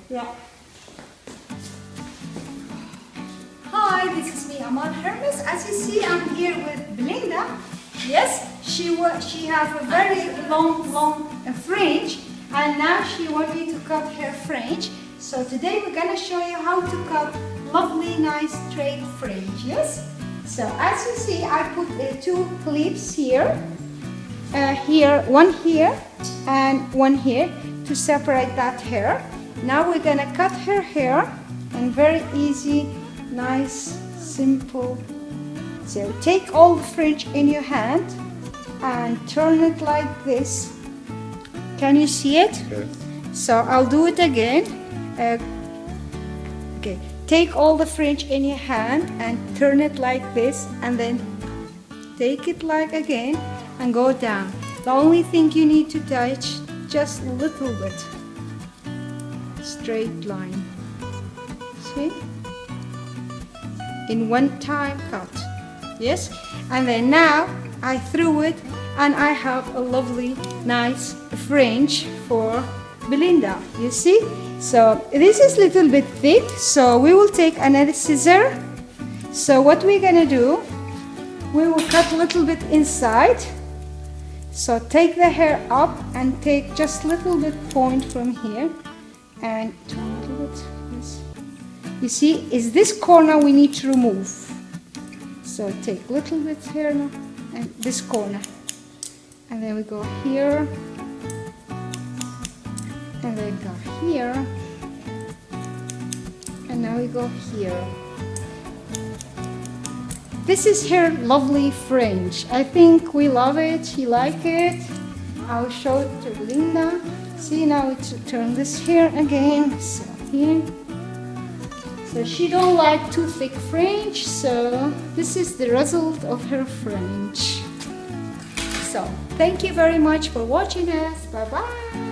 Yeah. Hi, this is me, Amal Hermuz. As you see, I'm here with Belinda. Yes, she has a very long fringe, and now she wants me to cut her fringe. So today we're gonna show you how to cut lovely, nice straight fringe. Yes. So as you see, I put two clips here. One here and one here to separate that hair. Now we're gonna cut her hair, and very easy, nice, simple. So take all the fringe in your hand and turn it like this. Can you see it? Okay. So I'll do it again. Okay. Take all the fringe in your hand and turn it like this, and then take it like again and go down. The only thing you need to touch, just a little bit, straight line. See? In one time cut. Yes? And then now I threw it, and I have a lovely, nice fringe for Belinda. You see? So this is a little bit thick, so we will take another scissor. So what we're gonna do, we will cut a little bit inside. So take the hair up and take just a little bit point from here and do it. Yes. You see, is this corner we need to remove. So take a little bit here now and this corner. And then we go here. And then go here. And now we go here. This is her lovely fringe. I think we love it. She like it. I'll show it to Belinda. See, now we turn this here again. So here. So she don't like too thick fringe. So this is the result of her fringe. So thank you very much for watching us. Bye bye.